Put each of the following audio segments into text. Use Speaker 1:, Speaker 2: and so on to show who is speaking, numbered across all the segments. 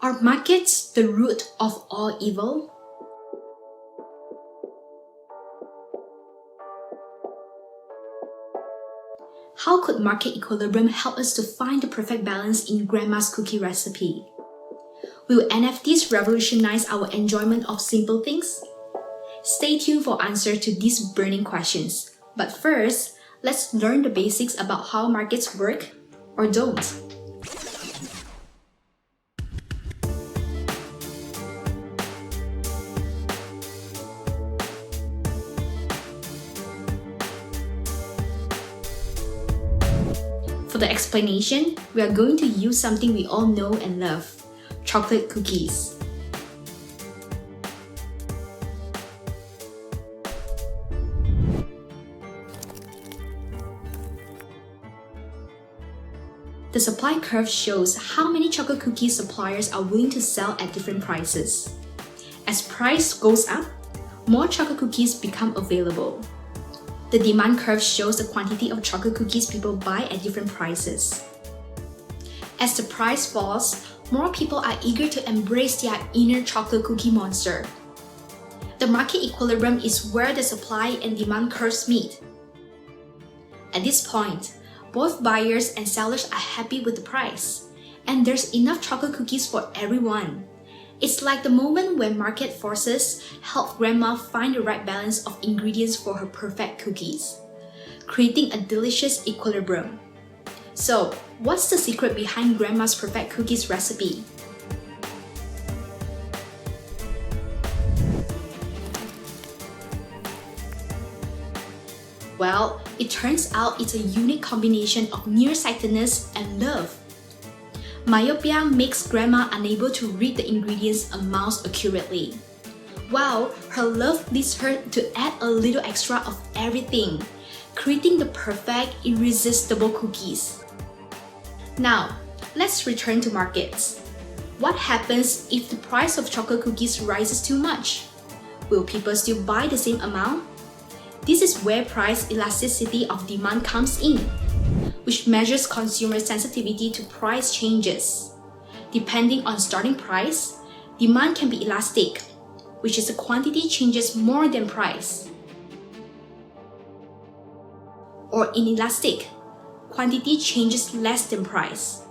Speaker 1: Are markets the root of all evil? How could market equilibrium help us to find the perfect balance in Grandma's cookie recipe? Will NFTs revolutionize our enjoyment of simple things? Stay tuned for answers to these burning questions. But first, let's learn the basics about how markets work or don't. For the explanation, we are going to use something we all know and love: chocolate cookies. The supply curve shows how many chocolate cookie suppliers are willing to sell at different prices. As price goes up, more chocolate cookies become available. The demand curve shows the quantity of chocolate cookies people buy at different prices. As the price falls, more people are eager to embrace their inner chocolate cookie monster. The market equilibrium is where the supply and demand curves meet. At this point, both buyers and sellers are happy with the price, and there's enough chocolate cookies for everyone. It's like the moment when market forces help Grandma find the right balance of ingredients for her perfect cookies, creating a delicious equilibrium. So, what's the secret behind Grandma's perfect cookies recipe? Well, it turns out it's a unique combination of nearsightedness and love. Myopia makes Grandma unable to read the ingredients amounts accurately, while her love leads her to add a little extra of everything, creating the perfect, irresistible cookies. Now, let's return to markets. What happens if the price of chocolate cookies rises too much? Will people still buy the same amount? This is where price elasticity of demand comes in, which measures consumer sensitivity to price changes. Depending on starting price, demand can be elastic, which is the quantity changes more than price. Or inelastic, quantity changes less than price.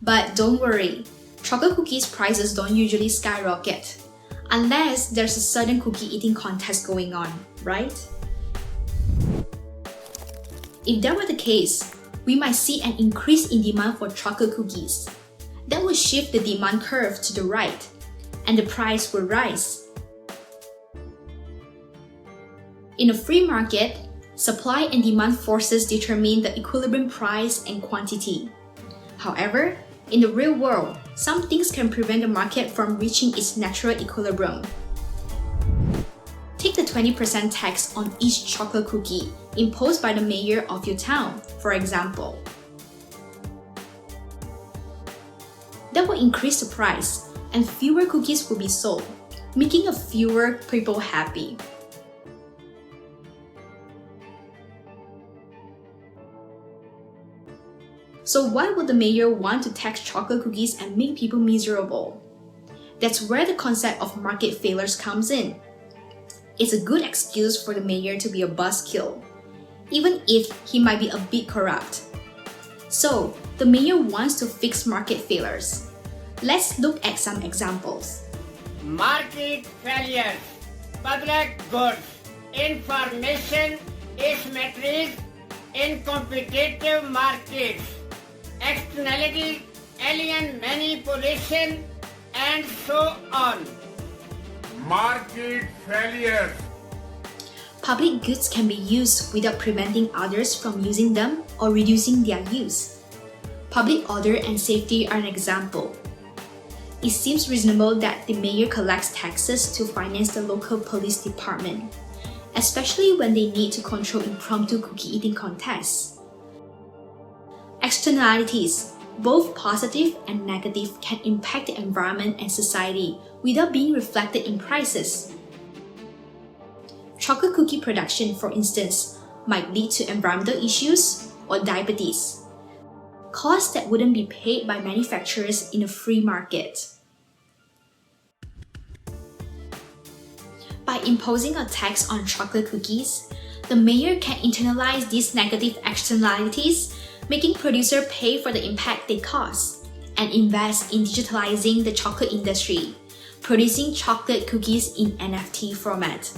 Speaker 1: But don't worry, chocolate cookies prices don't usually skyrocket, unless there's a sudden cookie eating contest going on, right? If that were the case, we might see an increase in demand for chocolate cookies. That will shift the demand curve to the right, and the price will rise. In a free market, supply and demand forces determine the equilibrium price and quantity. However, in the real world, some things can prevent the market from reaching its natural equilibrium. Take the 20% tax on each chocolate cookie imposed by the mayor of your town, for example. That will increase the price, and fewer cookies will be sold, making fewer people happy. So why would the mayor want to tax chocolate cookies and make people miserable? That's where the concept of market failures comes in. It's a good excuse for the mayor to be a buzzkill, even if he might be a bit corrupt. So, the mayor wants to fix market failures. Let's look at some examples.
Speaker 2: Market failures, public goods, information asymmetries in competitive markets, externality, alien manipulation, and so on.
Speaker 3: Market failures.
Speaker 1: Public goods can be used without preventing others from using them or reducing their use. Public order and safety are an example. It seems reasonable that the mayor collects taxes to finance the local police department, especially when they need to control impromptu cookie eating contests. Externalities, both positive and negative, can impact the environment and society without being reflected in prices. Chocolate cookie production, for instance, might lead to environmental issues or diabetes, costs that wouldn't be paid by manufacturers in a free market. By imposing a tax on chocolate cookies, the mayor can internalize these negative externalities, making producers pay for the impact they cause, and invest in digitalizing the chocolate industry, producing chocolate cookies in NFT format.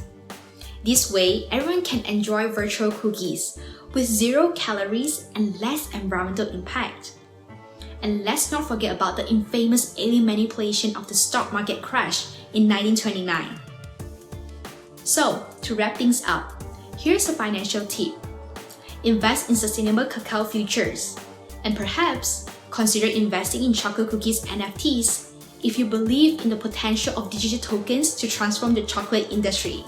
Speaker 1: This way, everyone can enjoy virtual cookies with 0 calories and less environmental impact. And let's not forget about the infamous alien manipulation of the stock market crash in 1929. So, to wrap things up, here's a financial tip. Invest in sustainable cacao futures, and perhaps consider investing in chocolate cookies NFTs if you believe in the potential of digital tokens to transform the chocolate industry.